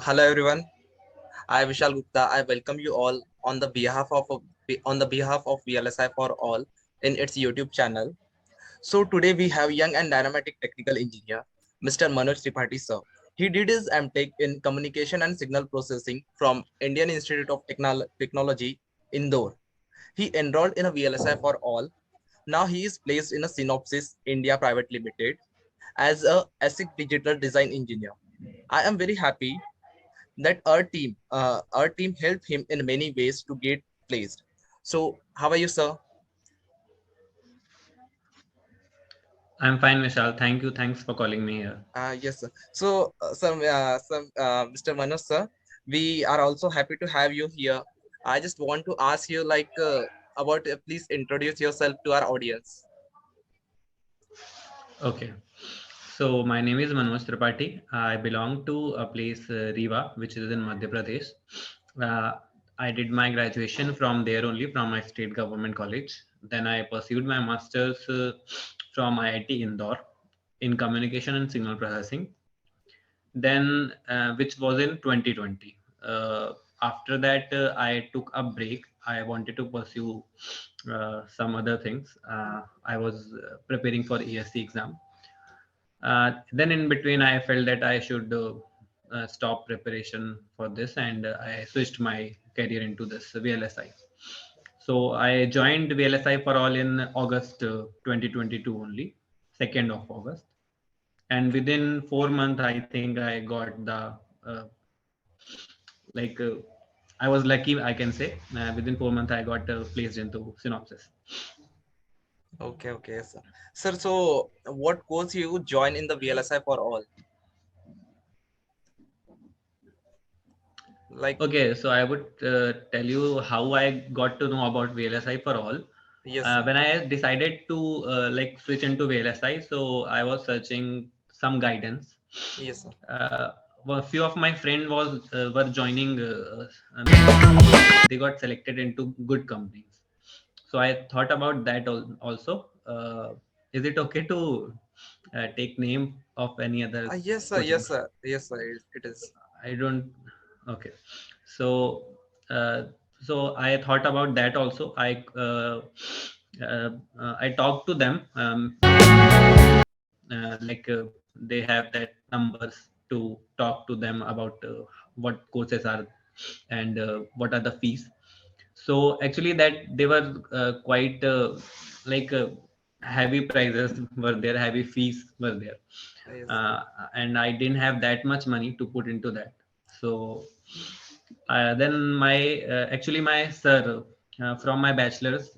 Hello everyone. I Vishal Gupta. I welcome you all on the behalf of VLSI for all in its YouTube channel. So today we have young and dynamic technical engineer Mr. Manoj Tripathi sir. He did his MTech in communication and signal processing from Indian Institute of Technology, Indore. He enrolled in a VLSI for all. Now he is placed in a Synopsys India Private Limited as a ASIC digital design engineer. I am very happy that our team helped him in many ways to get placed. So how are you, sir? I'm fine, Vishal. Thank you. Thanks for calling me here. Yes, sir. So Mr. Manoj sir, we are also happy to have you here. I just want to ask you about please introduce yourself to our audience. Okay. So my name is Manoj Tripathi. I belong to a place Riva, which is in Madhya Pradesh. Uh, I did my graduation from there only, from my state government college. Then I pursued my master's from IIT Indore in communication and signal processing. Then, which was in 2020. After that, I took a break. I wanted to pursue some other things. I was preparing for ESC exam. Then in between, I felt that I should stop preparation for this, and I switched my career into this VLSI. So I joined VLSI for all in August 2022 only, 2nd of August, and within 4 months, I think I got the uh, like I was lucky, I can say. Within 4 months, I got placed into Synopsys. Okay, sir. Sir, so what course you join in the VLSI for all? Like, Okay, so I would tell you how I got to know about VLSI for all. yes, sir. When I decided to like switch into VLSI, so I was searching some guidance. Yes, sir. A few of my friends were joining. They got selected into good companies. So I thought about that also. Is it okay to take name of any other Yes, sir. Yes, coachings? sir. Yes, sir. It is. I don't. Okay. So, uh, so I thought about that also. I talked to them. They have that numbers to talk to them about what courses are and what are the fees. So actually, that they were quite like heavy prices were there, heavy fees were there, Yes. uh, and I didn't have that much money to put into that. So then my actually my sir from my bachelor's,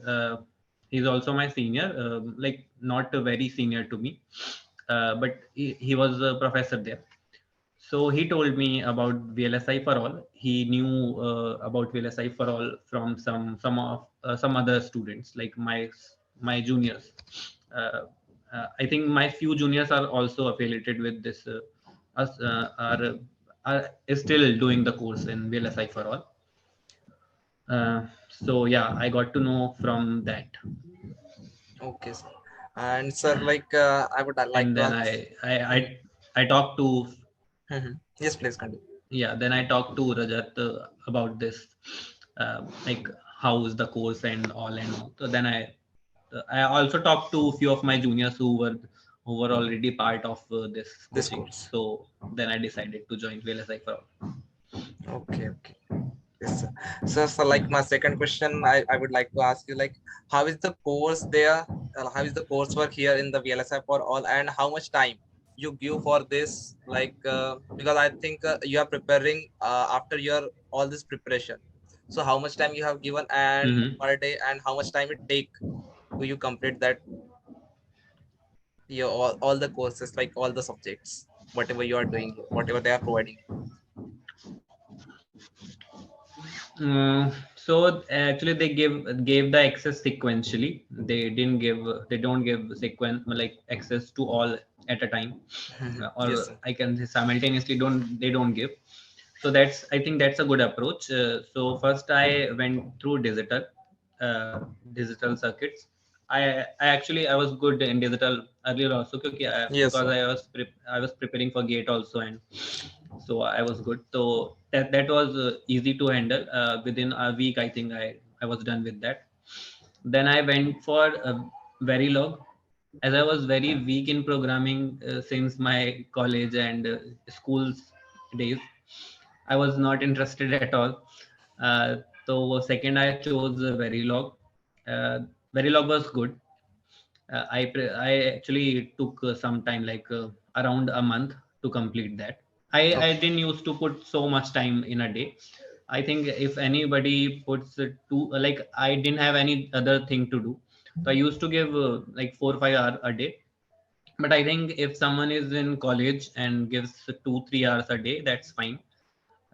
he's also my senior, like not very senior to me, but he was a professor there. So he told me about VLSI for all. He knew about VLSI for all from some other students, like my juniors. Uh, I think my few juniors are also affiliated with this. Us are is still doing the course in VLSI for all. So yeah, I got to know from that, Okay, sir. And sir, I would like and to then ask. I talked to Yes, please continue. yeah, then I talked to Rajat about this, like how is the course and all. So then I also talked to a few of my juniors who were already part of this This coaching. course. So then I decided to join VLSI for all. Okay. Yes, sir. So like my second question, I would like to ask you how is the course there? How is the coursework here in the VLSI for all, and how much time you give for this? Because I think you are preparing after your all this preparation. So how much time you have given and Mm-hmm. per day, and how much time it take to you complete that your all the courses, like all the subjects, whatever you are doing, whatever they are providing. So actually, they gave the access sequentially. They don't give sequence like access to all at a time, Yes, or sir. I can say simultaneously. Don't give. So that's I think that's a good approach. So first I went through digital circuits. I was good in digital earlier also, Yes, because sir. I was preparing for gate also, and so I was good. So that was easy to handle. Within a week, I think I was done with that. Then I went for Verilog, as I was very weak in programming since my college and school's days. I was not interested at all. So second, I chose Verilog. Uh, Verilog was good. I actually took some time, like around a month, to complete that. I Okay. didn't used to put so much time in a day. I think if anybody puts it to like, I didn't have any other thing to do, so I used to give like 4 or 5 hours a day. But I think if someone is in college and gives 2 3 hours a day, that's fine.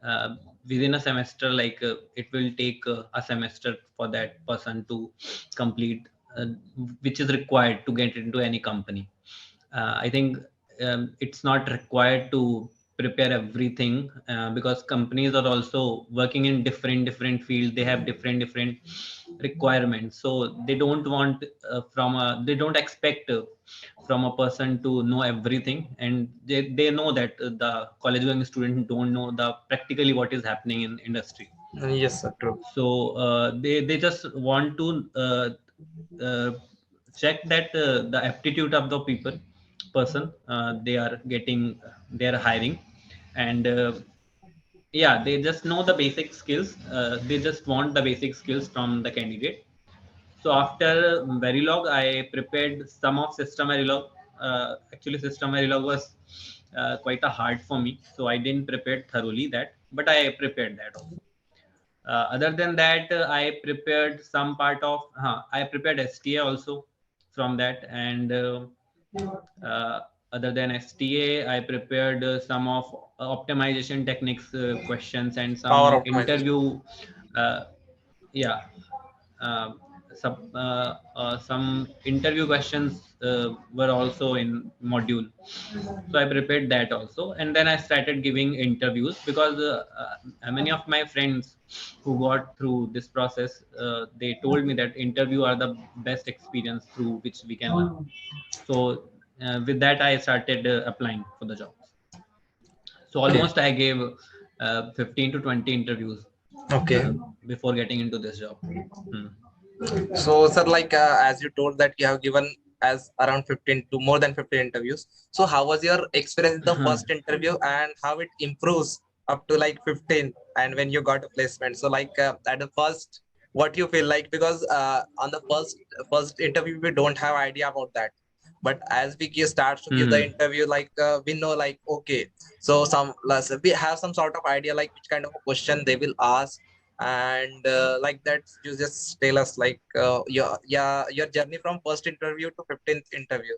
uh, Within a semester, like it will take a semester for that person to complete, uh, which is required to get into any company. I think it's not required to prepare everything, because companies are also working in different fields. They have different requirements, so they don't want they don't expect from a person to know everything, and they know that the college going student don't know the practically what is happening in industry. Yes, sir, true. So they just want to uh, check that the aptitude of the person they are getting, they are hiring. And yeah, they just know the basic skills. They just want the basic skills from the candidate. So after Verilog, I prepared some of System Verilog. Actually, System Verilog was quite a hard for me, so I didn't prepare thoroughly that, but I prepared that also. Other than that, I prepared some part of. I prepared STA also from that, and uh, other than STA, I prepared some of optimization techniques questions and Power some optimization. interview. Uh, yeah, uh, some interview questions were also in module, so I prepared that also. And then I started giving interviews, because many of my friends who got through this process, they told me that interview are the best experience through which we can learn. So with that, I started applying for the jobs. So Okay. almost I gave 15 to 20 interviews Okay. uh, before getting into this job. Hmm. So, sir, like as you told that you have given as around 15 to more than 15 interviews. So, how was your experience in the first interview and how it improves up to like 15 and when you got a placement? So, like at the first, what you feel like because on the first interview we don't have idea about that, but as we start to give the Hmm. interview, like we know like okay, so we have some sort of idea like which kind of a question they will ask and like that you just tell us like your journey from first interview to 15th interview,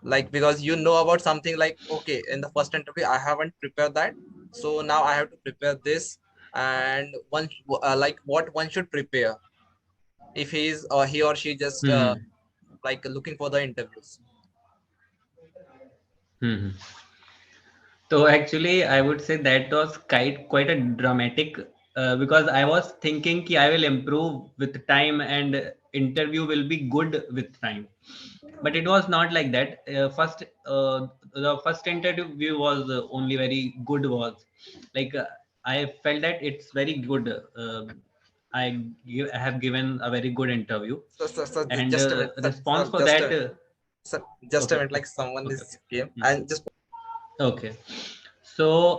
like because you know about something like okay in the first interview I haven't prepared that, so now I have to prepare this, and one like what one should prepare if he or she just Hmm. like looking for the interviews. Hmm. So actually, I would say that was quite a dramatic, because I was thinking ki I will improve with time and interview will be good with time. But it was not like that. The first interview was only very good. Was like I felt that it's very good. I have given a very good interview, So and just a minute, sir, response sir, for just a that. minute, sir, just a Okay, minute, like someone okay, is came okay. and just Okay. So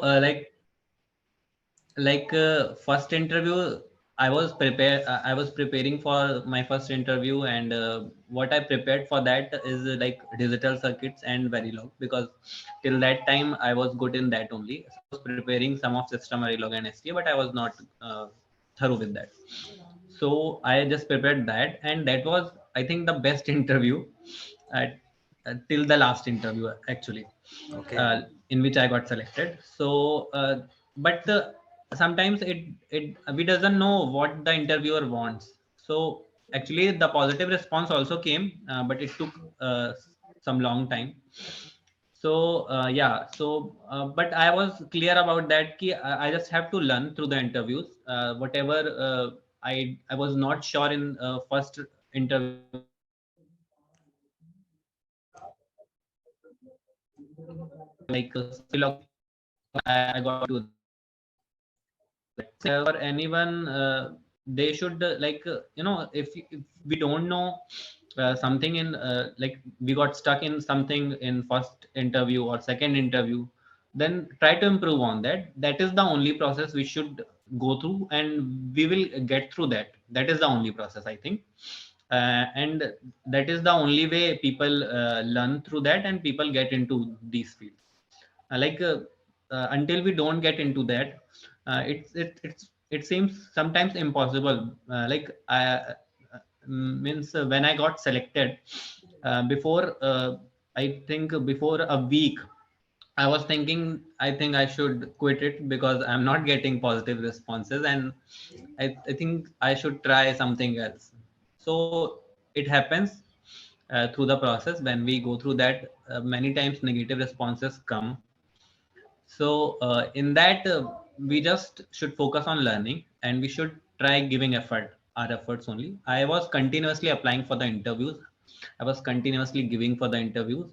first interview, I was preparing for my first interview, and what I prepared for that is like digital circuits and Verilog, because till that time I was good in that only. So I was preparing some of system Verilog and STA, but I was not thorough with that. So I just prepared that, and that was, I think, the best interview at, till the last interview actually, okay. in which I got selected. So, but sometimes it we doesn't know what the interviewer wants. So actually, the positive response also came, but it took some long time. So yeah, so but I was clear about that. Ki I just have to learn through the interviews. Whatever I was not sure in first interview, I was able to like some Verilog questions, some Verilog questions I got into that. For anyone, they should if we don't know something in like we got stuck in something in first interview or second interview, then try to improve on that. That is the only process we should go through, and we will get through that. That is the only process, I think. And that is the only way people learn through that, and people get into these fields. Until we don't get into that, it seems sometimes impossible. Means when I got selected, before I think before a week, I was thinking I think I should quit it because I'm not getting positive responses, and I think I should try something else. So it happens through the process. When we go through that, many times negative responses come. So in that, we just should focus on learning, and we should try giving our efforts only. I was continuously applying for the interviews. I was continuously giving for the interviews,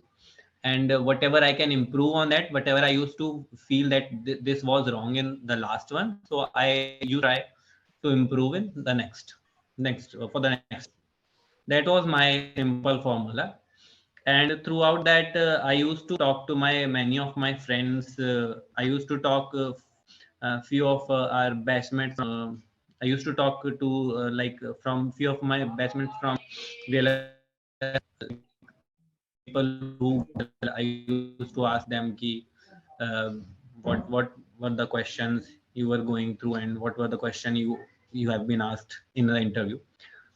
and whatever I can improve on that, whatever I used to feel that this was wrong in the last one, so I used to try to improve in the next for the next. That was my simple formula. And throughout that, I used to talk to my many of my friends. I used to talk a few of our batchmates. I used to talk to from few of my batchmates from VLSI, people who I used to ask them ki, uh, what the questions you were going through, and what were the question you have been asked in the interview.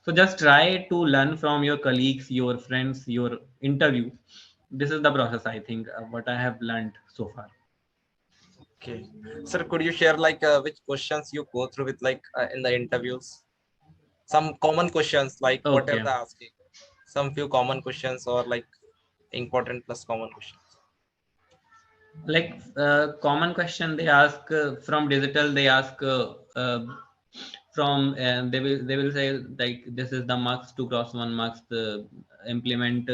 So just try to learn from your colleagues, your friends, your interview. This is the process, I think, what I have learned so far. Okay. Sir, could you share like which questions you go through with like in the interviews? Some common questions like what are Okay. they asking? Some few common questions or like important plus common questions. Like common question they ask from digital, they ask from they will say like this is the marks 2 cross 1 marks, the implement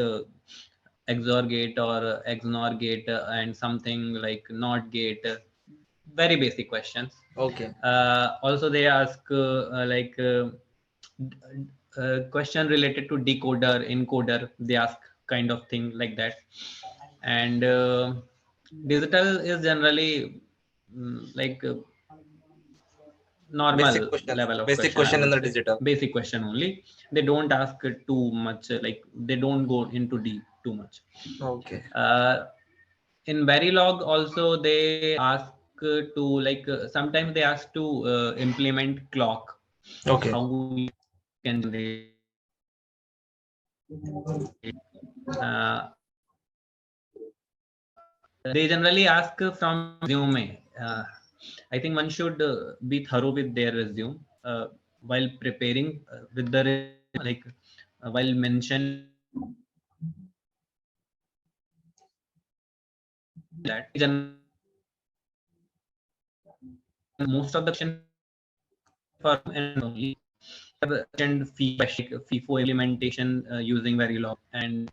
XOR gate or XNOR gate, and something like NOT gate, very basic questions. Okay. Also they ask question related to decoder, encoder, they ask kind of thing like that. And digital is generally normal Basic questions. level of Basic question, I question in would the say. digital. Basic question only. They don't ask too much, like they don't go into deep too much. Okay. uh, in Verilog also they ask to sometimes they ask to implement clock, Okay. how you can generate they generally ask from your resume. I think one should be thorough with their resume while preparing with the resume, while mentioning that. Generally, most of the question for and only have mentioned FIFO implementation using Verilog, and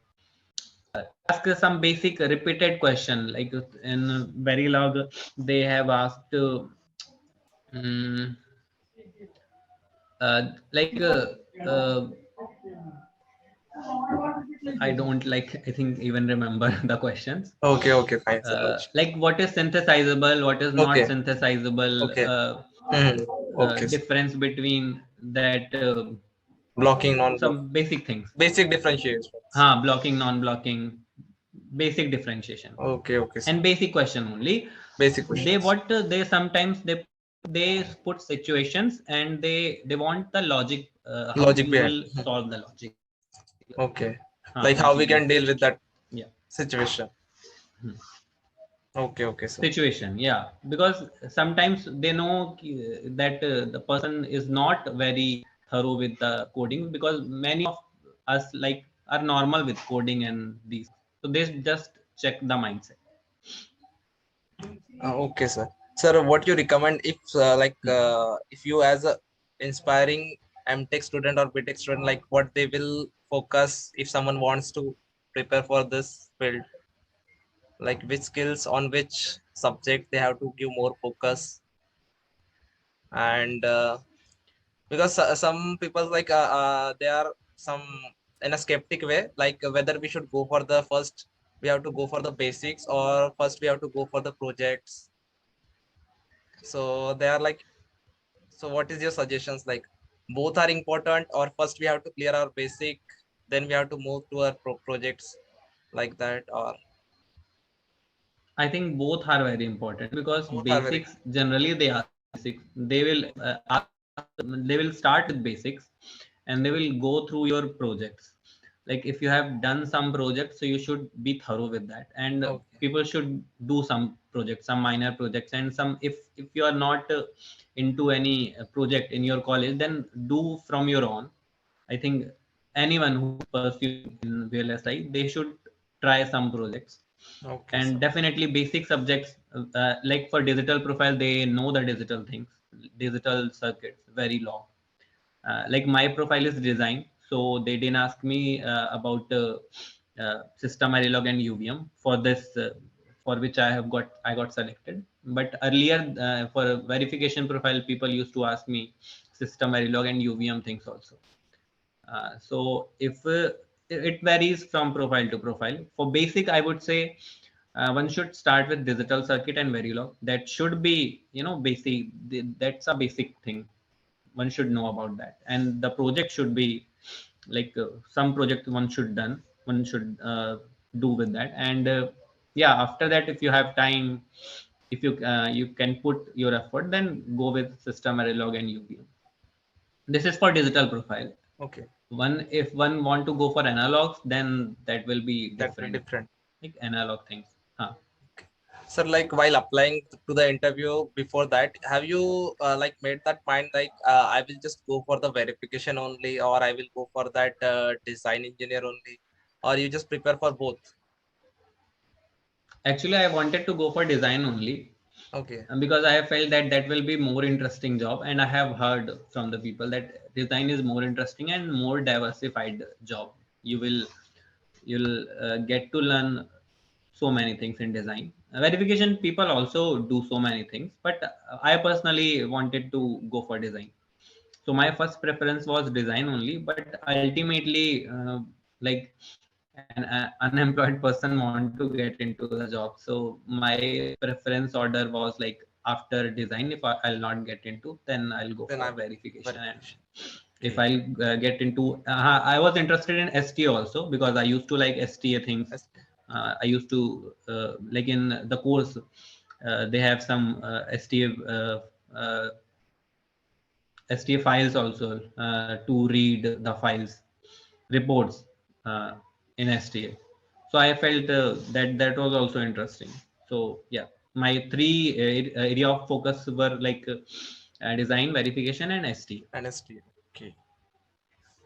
ask some basic repeated question like in Verilog they have asked um, like uh, I don't I think even remember the questions. Okay. Okay. Fine, sir. No issues. Like what is synthesizable, what is not Okay. synthesizable, Okay. Mhm. Okay. Sir. difference between that, Blocking, non-block. some basic things. Basic differentiations. Blocking, non-blocking, basic differentiation, Okay. Okay, sir. and basic question only. Basic They questions. what they sometimes they put situations, and they want the logic, how Logic you behind. will solve the logic. Okay. Like Logic how we behind. can deal with that Yeah. situation. Hmm. Okay. Okay, sir. Situation, yeah, because sometimes they know that the person is not very thorough with the coding, because many of us are normal with coding and these, so they just check the mindset. Okay, sir. Sir, what you recommend if if you as a inspiring MTech student or BTech student, like what they will focus if someone wants to prepare for this field? like which skills on which subject they have to give more focus. And because some people like they are some in a skeptic way, like whether we should go for the first, we have to go for the basics, or first we have to go for the projects. So they are like, so what is your suggestions, like both are important, or first we have to clear our basic, then we have to move to our projects, like that, or I think both are very important because both are very basics generally they ask basics. They will they will start with basics and they will go through your projects. Like if you have done some projects, so you should be thorough with that. And okay. people should do some projects, some minor projects, and some if you are not into any project in your college, then do from your own. I think anyone who is pursuing in VLSI, they should try some projects. Okay, And sir. definitely basic subjects, like for digital profile, they know the digital things, digital circuits very long. Like my profile is design, so they didn't ask me about system Verilog and UVM for this, for which I got selected. But earlier, for a verification profile, people used to ask me system Verilog and UVM things also. So if it varies from profile to profile. For basic, I would say one should start with digital circuit and Verilog. That should be, basic. That's a basic thing. One should know about that. And the project should be like some project one should done. One should do with that. And yeah, after that, if you have time, if you can put your effort, then go with system Verilog and UVM. This is for digital profile. Okay, One, if one want to go for analogs, then that will be that will different, different. like analog things. Huh. Sir, like while applying to the interview, before that, have you like made that mind, like I will just go for the verification only, or I will go for that design engineer only, or you just prepare for both? Actually, I wanted to go for design only, Okay, because I felt that that will be more interesting job, and I have heard from the people that design is more interesting and more diversified job. You'll get to learn so many things in design. Verification people also do so many things, but I personally wanted to go for design. So my first preference was design only, but ultimately, like an unemployed person want to get into the job, so my preference order was like after design, if I'll not get into, then I'll go then for I will verification. And verification. if Okay, I'll get into, I was interested in STA also because I used to like STA things. yes, I used to like in the course, they have some STA files also, to read the files, reports, uh, in STA. So I felt that that was also interesting. So yeah, my three area of focus were like design, verification, and STA. NST. Okay,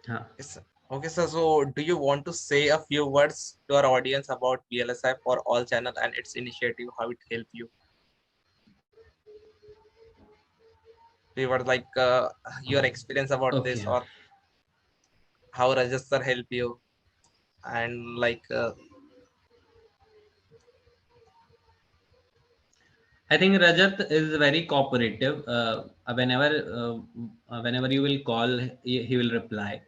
Huh. yes, sir. Okay, sir. So, do you want to say a few words to our audience about VLSI for All channel and its initiative, how it helped you? We were like your experience about Okay. this, or how Rajat sir helped you, and like I think Rajat is very cooperative. Whenever you will call, he will reply.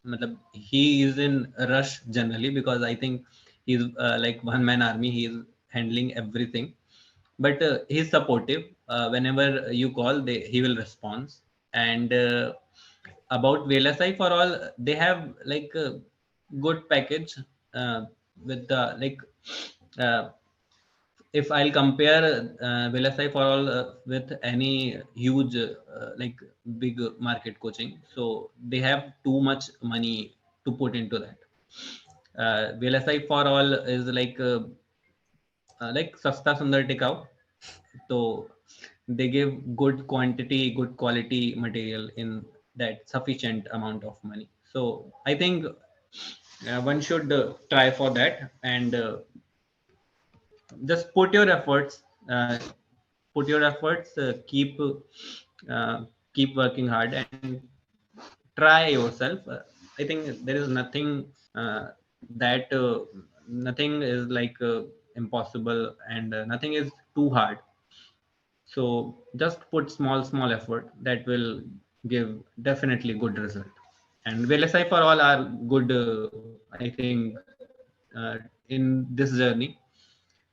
Matlab, he is in a rush generally because I think he's like one man army. He is handling everything, but he's supportive. Whenever you call, he will respond. And about VLSI for all, they have like a good package with the like. Uh, if I'll compare VLSI for all with any huge like big market coaching, so they have too much money to put into that. VLSI for all is like sasta sundar tikau. So they give good quantity, good quality material in that sufficient amount of money. So I think one should try for that, and just put your efforts, keep working hard and try yourself. I think there is nothing that nothing is like impossible, and nothing is too hard. So just put small effort that will give definitely good result. And VLSI for all are good, I think, in this journey.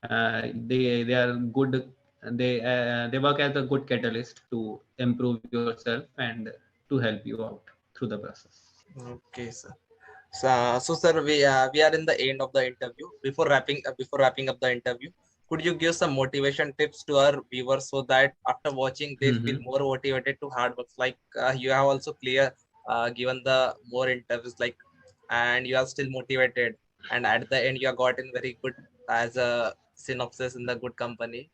They are good. They work as a good catalyst to improve yourself and to help you out through the process. Okay, sir. So sir, we are in the end of the interview. Before wrapping up the interview, could you give some motivation tips to our viewers so that after watching they feel Mhm. more motivated to hard work? Like you have also given the more interviews, like, and you are still motivated, and at the end you are gotten very good as a synopsis in the good company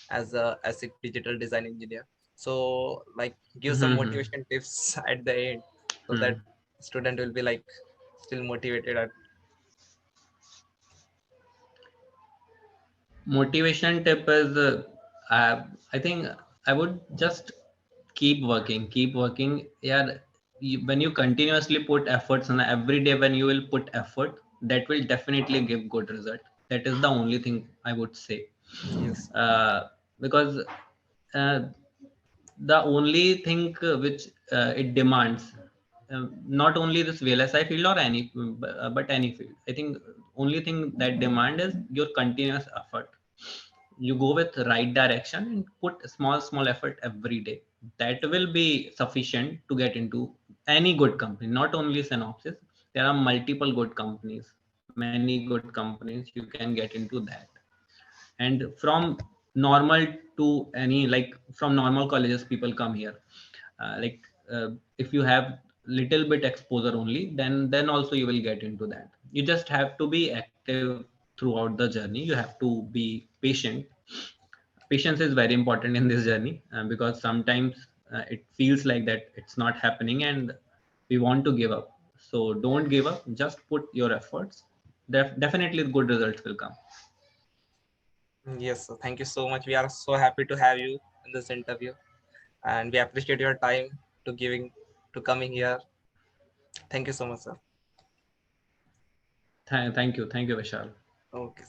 as a digital design engineer. So like give some Mhm. motivation tips at the end so that Mhm. student will be like still motivated at. Motivation tip is, I think I would just keep working. Yeah, when you continuously put efforts, and every day when you will put effort, that will definitely give good result. That is the only thing I would say, Yes. uh, because uh, the only thing which it demands, not only this VLSI field or any, but any field. I think only thing that demand is your continuous effort. You go with right direction and put small effort every day. That will be sufficient to get into any good company. Not only Synopsys, there are multiple good companies, many good companies. You can get into that. And from normal to any, like from normal colleges people come here, like if you have little bit exposure only, then also you will get into that. You just have to be active throughout the journey. You have to be patient. Patience is very important in this journey, because sometimes it feels like that it's not happening and we want to give up. So don't give up, just put your efforts. Definitely good results will come. Yes, sir. Thank you so much. We are so happy to have you in this interview, and we appreciate your time to giving to coming here. Thank you so much, sir. Thank you, Vishal. Okay.